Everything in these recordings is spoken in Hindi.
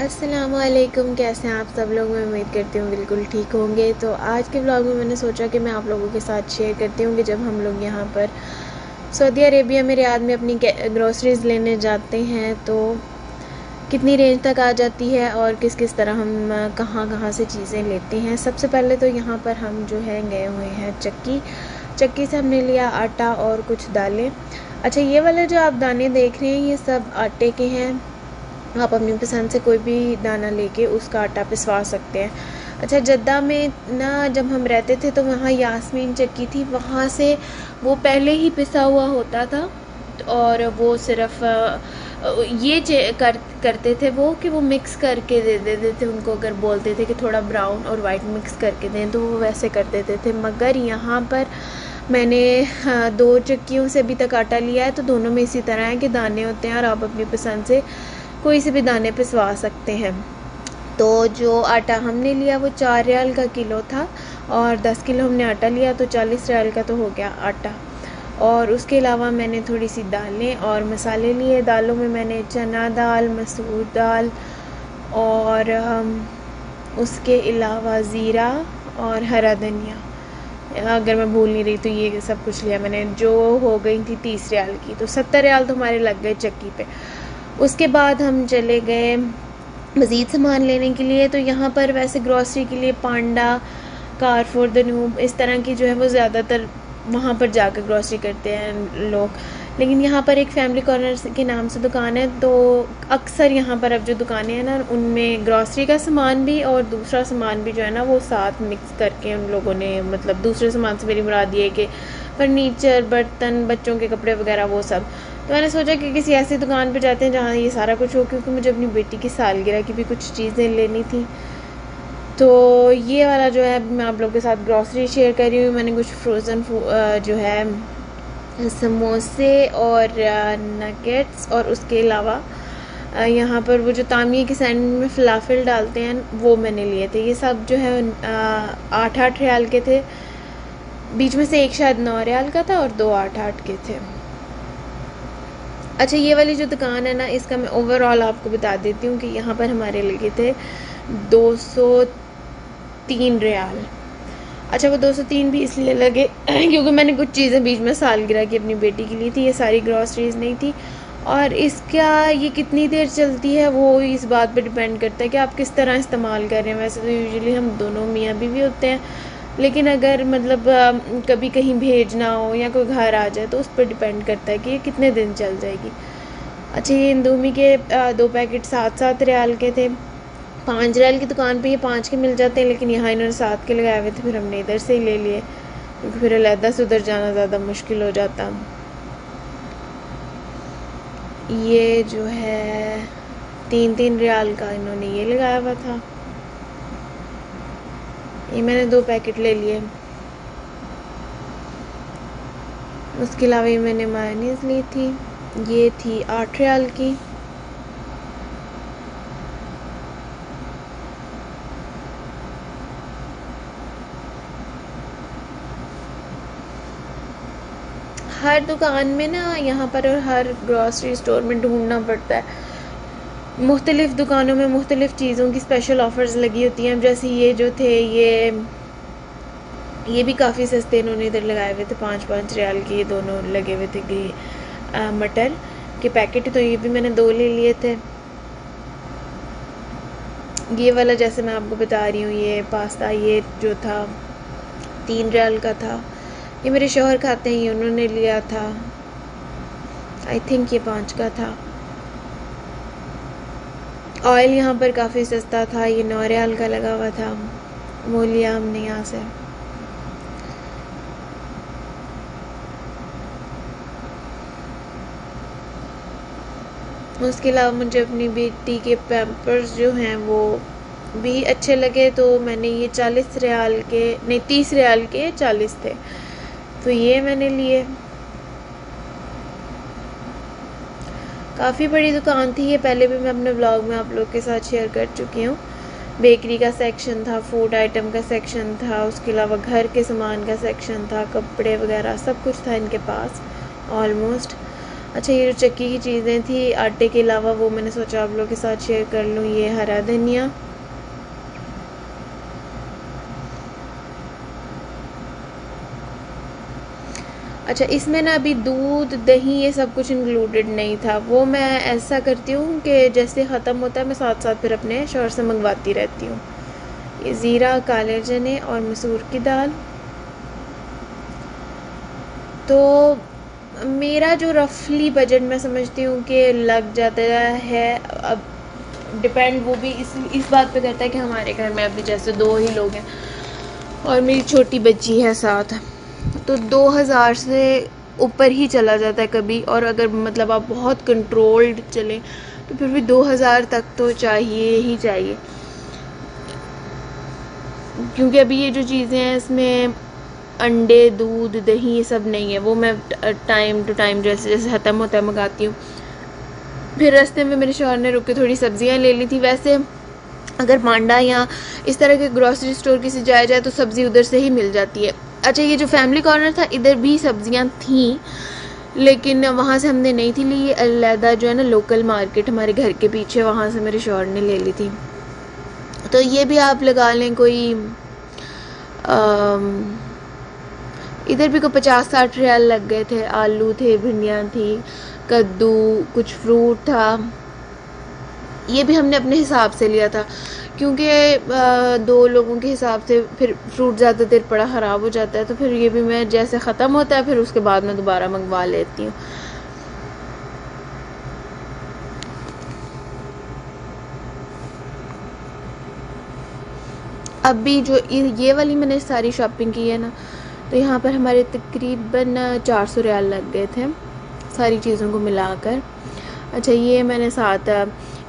अस्सलामुअलैकुम। कैसे हैं आप सब लोग? मैं उम्मीद करती हूँ बिल्कुल ठीक होंगे। तो आज के व्लॉग में मैंने सोचा कि मैं आप लोगों के साथ शेयर करती हूँ कि जब हम लोग यहाँ पर सऊदी अरेबिया में रियाद में अपनी ग्रोसरीज़ लेने जाते हैं तो कितनी रेंज तक आ जाती है और किस किस तरह हम कहाँ कहाँ से चीज़ें लेते हैं। सबसे पहले तो यहाँ पर हम जो है गए हुए हैं चक्की से हमने लिया आटा और कुछ दालें। अच्छा, ये वाले जो आप दाने देख रहे हैं ये सब आटे के हैं। आप अपनी पसंद से कोई भी दाना लेके उसका आटा पिसवा सकते हैं। अच्छा, जद्दा में ना जब हम रहते थे तो वहाँ यास्मीन चक्की थी, वहाँ से वो पहले ही पिसा हुआ होता था और वो सिर्फ करते थे वो कि वो मिक्स करके दे देते थे उनको। अगर बोलते थे कि थोड़ा ब्राउन और वाइट मिक्स करके दें तो वो वैसे कर देते थे। मगर यहाँ पर मैंने 2 चक्कियों से अभी तक आटा लिया है तो दोनों में इसी तरह है कि दाने होते हैं और आप अपनी पसंद से कोई से भी दाने पिसवा सकते हैं। तो जो आटा हमने लिया वो 4 रियाल का किलो था और 10 किलो हमने आटा लिया तो 40 रियाल का तो हो गया आटा। और उसके अलावा मैंने थोड़ी सी दालें और मसाले लिए। दालों में मैंने चना दाल, मसूर दाल और उसके अलावा ज़ीरा और हरा धनिया, अगर मैं भूल नहीं रही तो ये सब कुछ लिया मैंने, जो हो गई थी 30 रियाल की। तो 70 रियाल तो हमारे लग गए चक्की पे। उसके बाद हम चले गए मज़ीद सामान लेने के लिए। तो यहाँ पर वैसे ग्रॉसरी के लिए पांडा, कारफोर, दनूब इस तरह की जो है वो ज़्यादातर वहाँ पर जाकर ग्रॉसरी करते हैं लोग। लेकिन यहाँ पर एक फैमिली कॉर्नर के नाम से दुकान है तो अक्सर यहाँ पर अब जो दुकानें हैं ना उनमें ग्रॉसरी का सामान भी और दूसरा सामान भी जो है ना वो साथ मिक्स करके उन लोगों ने, मतलब दूसरे सामान से मेरी मुराद ये है कि फर्नीचर, बर्तन, बच्चों के कपड़े वगैरह वो सब। तो मैंने सोचा कि किसी ऐसी दुकान पर जाते हैं जहाँ ये सारा कुछ हो, क्योंकि मुझे अपनी बेटी की सालगिरह की भी कुछ चीज़ें लेनी थी। तो ये वाला जो है मैं आप लोगों के साथ ग्रॉसरी शेयर कर रही हूँ। मैंने कुछ फ्रोज़न जो है समोसे और नगेट्स और उसके अलावा यहाँ पर वो जो तामिया के सैंडविच में फलाफल डालते हैं वो मैंने लिए थे। ये सब जो है 8-8 रियाल के थे, बीच में से एक शायद 9 रियाल का था और 2 8-8 के थे। अच्छा, ये वाली जो दुकान है ना इसका मैं ओवरऑल आपको बता देती हूँ कि यहाँ पर हमारे लगे थे 203 रियाल। अच्छा, वो 203 भी इसलिए लगे क्योंकि मैंने कुछ चीज़ें बीच में सालगिरह की अपनी बेटी की ली थी, ये सारी ग्रॉसरीज नहीं थी। और इसका ये कितनी देर चलती है वो इस बात पे डिपेंड करता है कि आप किस तरह इस्तेमाल कर रहे हैं। वैसे तो यूजुअली हम दोनों मियाँ बीवी होते हैं, लेकिन अगर मतलब कभी कहीं भेजना हो या कोई घर आ जाए तो उस पर डिपेंड करता है कि ये कितने दिन चल जाएगी। अच्छा, ये इंदोमी के 2 पैकेट 7-7 रियाल के थे। 5 रियाल की दुकान पे ये 5 के मिल जाते हैं, लेकिन यहाँ इन्होंने 7 के लगाए हुए थे, फिर हमने इधर से ही ले लिए क्योंकि फिर अलहदा से उधर जाना ज़्यादा मुश्किल हो जाता। ये जो है 3-3 रियाल का इन्होंने ये लगाया हुआ था, ये मैंने 2 पैकेट ले लिए। उसके अलावा ये मैंने मायोनीज़ ली थी, ये थी 8 रियाल की। हर दुकान में ना यहाँ पर और हर ग्रॉसरी स्टोर में ढूंढना पड़ता है। मुख्तलिफ़ दुकानों में मुख्तलिफ़ चीज़ों की स्पेशल ऑफ़र्स लगी होती हैं। जैसे ये जो थे ये भी काफ़ी सस्ते इन्होंने इधर लगाए हुए थे, 5-5 रियाल के ये दोनों लगे हुए थे कि मटर के पैकेट। तो ये भी मैंने 2 ले लिए थे। ये वाला जैसे मैं आपको बता रही हूँ ये पास्ता, ये जो था 3 रियाल का था। ये मेरे शौहर खाते हैं, ये उन्होंने लिया था, आई थिंक ये 5 का था। ऑयल यहाँ पर काफ़ी सस्ता था, ये 9 रियाल का लगा हुआ था, वो लिया हमने यहाँ से। उसके अलावा मुझे अपनी बेटी के पैम्पर्स जो हैं वो भी अच्छे लगे, तो मैंने ये 40 रियाल के नहीं 30 रियाल के 40 थे, तो ये मैंने लिए। काफ़ी बड़ी दुकान थी ये, पहले भी मैं अपने व्लॉग में आप लोग के साथ शेयर कर चुकी हूँ। बेकरी का सेक्शन था, फूड आइटम का सेक्शन था, उसके अलावा घर के सामान का सेक्शन था, कपड़े वगैरह सब कुछ था इनके पास ऑलमोस्ट। अच्छा, ये जो चक्की की चीज़ें थी आटे के अलावा, वो मैंने सोचा आप लोगों के साथ शेयर कर लूँ। ये हरा धनिया, अच्छा इसमें ना अभी दूध दही ये सब कुछ इंक्लूडेड नहीं था। वो मैं ऐसा करती हूँ कि जैसे ख़त्म होता है मैं साथ साथ फिर अपने शोहर से मंगवाती रहती हूँ। ये ज़ीरा, काले चने और मसूर की दाल। तो मेरा जो रफली बजट मैं समझती हूँ कि लग जाता है, अब डिपेंड वो भी इस बात पे करता है कि हमारे घर में अभी जैसे 2 ही लोग हैं और मेरी छोटी बच्ची है साथ, तो 2000 से ऊपर ही चला जाता है कभी। और अगर मतलब आप बहुत कंट्रोल्ड चलें तो फिर भी 2000 तक तो चाहिए ही चाहिए, क्योंकि अभी ये जो चीज़ें हैं इसमें अंडे, दूध, दही ये सब नहीं है। वो मैं टाइम टू टाइम जैसे जैसे ख़त्म होता है मंगाती हूँ। फिर रास्ते में मेरे शौहर ने रुक के थोड़ी सब्जियाँ ले ली थी। वैसे अगर मांडा या इस तरह के ग्रॉसरी स्टोर किसी जाया जाए तो सब्ज़ी उधर से ही मिल जाती है। अच्छा, ये जो फैमिली कॉर्नर था इधर भी सब्जियां थीं, लेकिन वहाँ से हमने नहीं थी ली। अलहदा जो है ना लोकल मार्केट हमारे घर के पीछे, वहाँ से मेरे शौहर ने ले ली थी। तो ये भी आप लगा लें कोई इधर भी कोई 50-60 रियाल लग गए थे। आलू थे, भिंडियाँ थी, कद्दू, कुछ फ्रूट था। ये भी हमने अपने हिसाब से लिया था, क्योंकि 2 लोगों के हिसाब से फिर फ्रूट ज़्यादा देर पड़ा ख़राब हो जाता है। तो फिर ये भी मैं जैसे ख़त्म होता है फिर उसके बाद मैं दोबारा मंगवा लेती हूँ। अभी जो ये वाली मैंने सारी शॉपिंग की है ना, तो यहाँ पर हमारे तकरीबन 400 रियाल लग गए थे सारी चीज़ों को मिलाकर। अच्छा, ये मैंने साथ,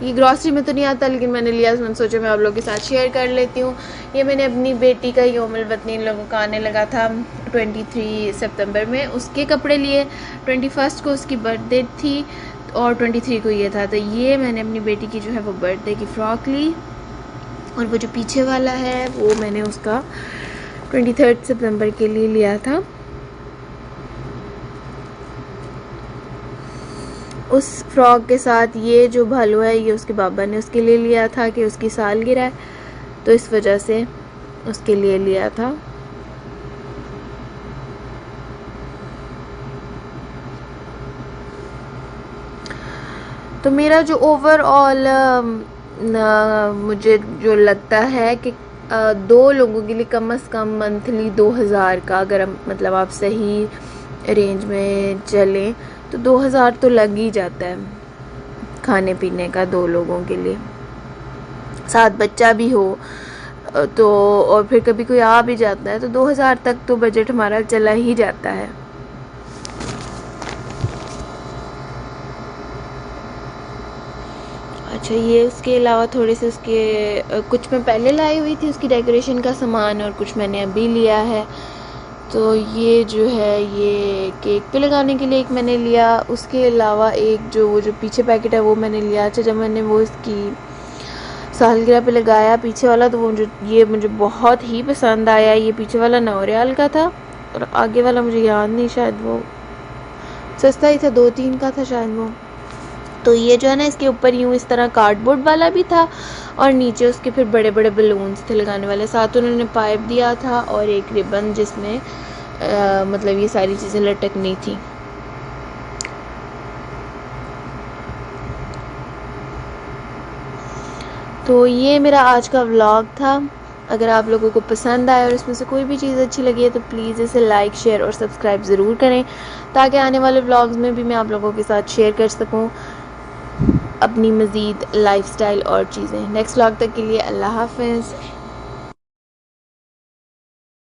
ये ग्रॉसरी में तो नहीं आता लेकिन मैंने लिया, मैंने सोचा मैं आप लोगों के साथ शेयर कर लेती हूँ। ये मैंने अपनी बेटी का यौमुल वतनी लोगों का आने लगा था 23 सितंबर में, उसके कपड़े लिए। 21 को उसकी बर्थडे थी और 23 को ये था। तो ये मैंने अपनी बेटी की जो है वो बर्थडे की फ़्रॉक ली, और वो जो पीछे वाला है वो मैंने उसका 23 सितंबर के लिए लिया था। उस फ्रॉक के साथ ये जो भालू है ये उसके बाबा ने उसके लिए लिया था कि उसकी सालगिरह है, तो इस वजह से उसके लिए लिया था। तो मेरा जो ओवरऑल मुझे जो लगता है कि 2 लोगों के लिए कम से कम मंथली 2000 का, अगर हम मतलब आप सही रेंज में चलें तो 2000 तो लग ही जाता है खाने पीने का 2 लोगों के लिए, साथ बच्चा भी हो तो, और फिर कभी कोई आ भी जाता है तो 2000 तक तो बजट हमारा चला ही जाता है। अच्छा, ये उसके अलावा थोड़े से उसके कुछ मैं पहले लाई हुई थी उसकी डेकोरेशन का सामान, और कुछ मैंने अभी लिया है। तो ये जो है ये केक पे लगाने के लिए एक मैंने लिया, उसके अलावा एक वो जो पीछे पैकेट है वो मैंने लिया। अच्छा, जब मैंने वो इसकी सालगिरह पे लगाया पीछे वाला, तो वो ये मुझे बहुत ही पसंद आया। ये पीछे वाला 9 रियाल का था और आगे वाला मुझे याद नहीं, शायद वो सस्ता ही था, 2-3 का था शायद वो। तो ये जो है ना इसके ऊपर यूँ इस तरह कार्डबोर्ड वाला भी था, और नीचे उसके फिर बड़े बड़े बलून्स थे लगाने वाले। साथ उन्होंने पाइप दिया था और एक रिबन जिसमें मतलब ये सारी चीज़ें लटकनी थी। तो ये मेरा आज का व्लॉग था। अगर आप लोगों को पसंद आए और इसमें से कोई भी चीज़ अच्छी लगी है तो प्लीज़ इसे लाइक, शेयर और सब्सक्राइब ज़रूर करें, ताकि आने वाले व्लॉग्स में भी मैं आप लोगों के साथ शेयर कर सकूं अपनी मज़ीद लाइफस्टाइल और चीज़ें। नेक्स्ट व्लॉग तक के लिए अल्लाह हाफ़िज़।